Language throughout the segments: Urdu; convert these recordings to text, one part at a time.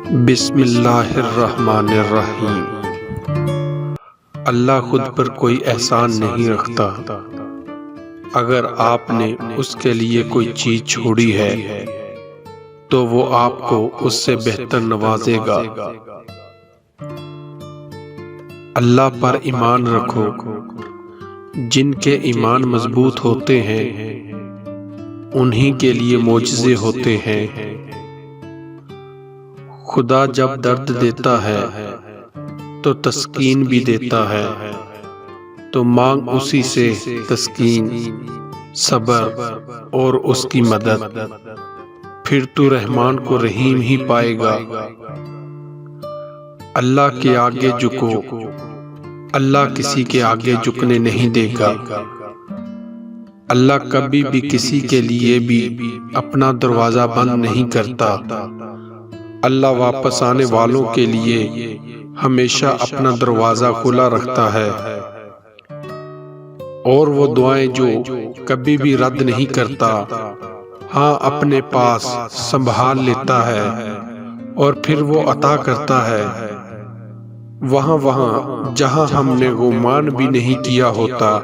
بسم اللہ الرحمن الرحیم۔ اللہ خود پر کوئی احسان نہیں رکھتا۔ اگر آپ نے اس کے لیے کوئی چیز چھوڑی ہے تو وہ آپ کو اس سے بہتر نوازے گا۔ اللہ پر ایمان رکھو۔ جن کے ایمان مضبوط ہوتے ہیں انہی کے لیے معجزے ہوتے ہیں۔ خدا جب درد دیتا ہے تو تسکین بھی دیتا ہے، تو مانگ اسی سے تسکین، صبر اور اس کی مدد، پھر تو رحمان کو رحیم ہی پائے گا۔ اللہ کے آگے جھکو، اللہ کسی کے آگے جھکنے نہیں دے گا۔ اللہ کبھی بھی کسی کے لیے بھی اپنا دروازہ بند نہیں کرتا۔ اللہ واپس آنے والوں کے لیے ہمیشہ اپنا دروازہ کھلا رکھتا ہے، اور وہ دعائیں جو کبھی بھی رد نہیں کرتا، ہاں اپنے پاس سنبھال لیتا ہے اور پھر وہ عطا کرتا ہے وہاں جہاں ہم نے گمان بھی نہیں کیا ہوتا۔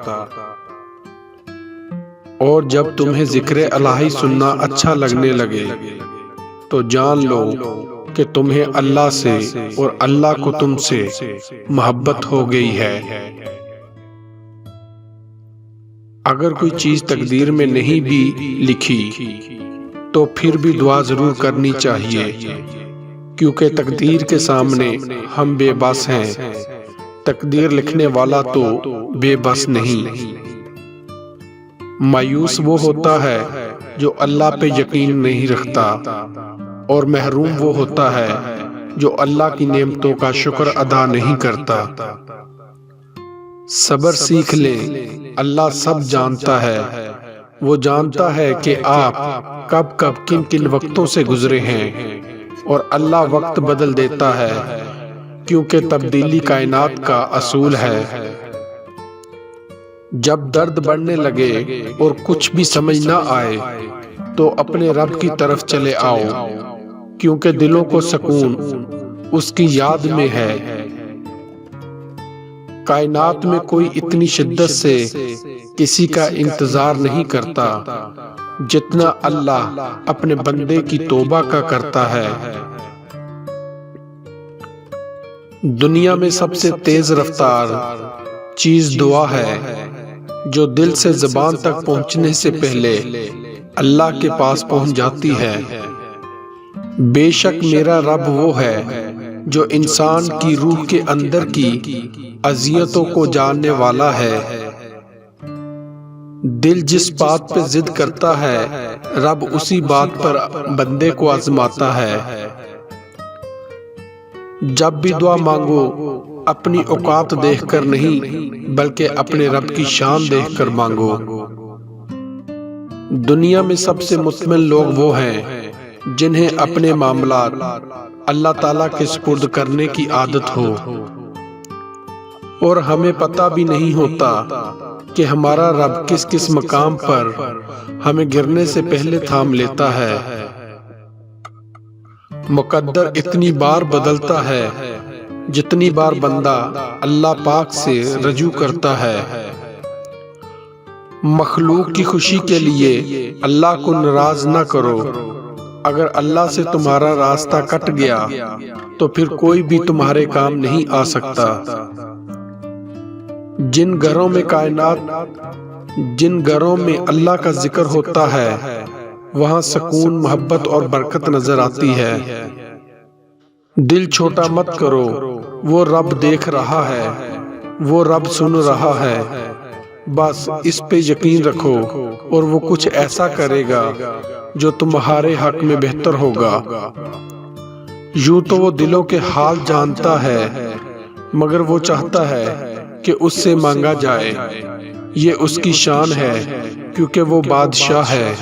اور جب تمہیں ذکر الہی سننا اچھا لگنے لگے تو جان لو کہ تمہیں اللہ سے اور اللہ کو تم سے محبت ہو گئی ہے۔ اگر کوئی چیز تقدیر میں نہیں بھی لکھی تو پھر بھی دعا ضرور کرنی چاہیے، کیونکہ تقدیر کے سامنے ہم بے بس ہیں۔ تقدیر لکھنے والا تو بے بس نہیں۔ مایوس وہ ہوتا ہے جو اللہ پہ یقین نہیں رکھتا، اور محروم وہ ہوتا ہے جو اللہ کی نعمتوں کا شکر ادا نہیں کرتا۔ صبر سیکھ لیں، اللہ سب جانتا ہے۔ وہ جانتا ہے کہ آپ کب کب کن کن وقتوں سے گزرے ہیں، اور اللہ وقت بدل دیتا ہے، کیونکہ تبدیلی کائنات کا اصول ہے۔ جب درد بڑھنے لگے اور کچھ بھی سمجھ نہ آئے تو اپنے رب کی طرف چلے آؤ، کیونکہ دلوں کو سکون اس کی یاد میں ہے۔ کائنات میں کوئی اتنی شدت سے کسی کا انتظار نہیں کرتا جتنا اللہ اپنے بندے کی توبہ کا کرتا ہے۔ دنیا میں سب سے تیز رفتار چیز دعا ہے، جو دل سے زبان تک پہنچنے سے پہلے اللہ کے پاس پہنچ جاتی ہے۔ بے شک میرا رب وہ ہے جو انسان کی روح کے اندر کی اذیتوں کو جاننے والا ہے۔ دل جس بات پہ ضد کرتا ہے رب اسی بات پر بندے کو آزماتا ہے۔ جب بھی دعا مانگو اپنی اوقات دیکھ کر نہیں بلکہ اپنے رب کی شان دیکھ کر مانگو۔ دنیا میں سب سے مطمئن لوگ وہ ہیں جنہیں اپنے معاملات اللہ تعالیٰ کے سپرد کرنے کی عادت ہو، اور ہمیں پتہ بھی نہیں ہوتا کہ ہمارا رب کس کس مقام پر ہمیں گرنے سے پہلے تھام لیتا ہے۔ مقدر اتنی بار بدلتا ہے جتنی بار بندہ اللہ پاک سے رجوع کرتا ہے۔ مخلوق کی خوشی کے لیے اللہ کو ناراض نہ کرو۔ اگر اللہ سے تمہارا راستہ کٹ گیا تو پھر کوئی بھی تمہارے کام نہیں آ سکتا۔ جن گھروں میں اللہ کا ذکر ہوتا ہے وہاں سکون، محبت اور برکت نظر آتی ہے۔ دل چھوٹا مت کرو، وہ رب دیکھ رہا ہے، وہ رب سن رہا ہے۔ بس اس پہ یقین رکھو اور وہ کچھ ایسا کرے گا جو تمہارے حق میں بہتر ہوگا۔ یوں تو وہ دلوں کے حال جانتا ہے، مگر وہ چاہتا ہے کہ اس سے مانگا جائے۔ یہ اس کی شان ہے، کیونکہ وہ بادشاہ ہے۔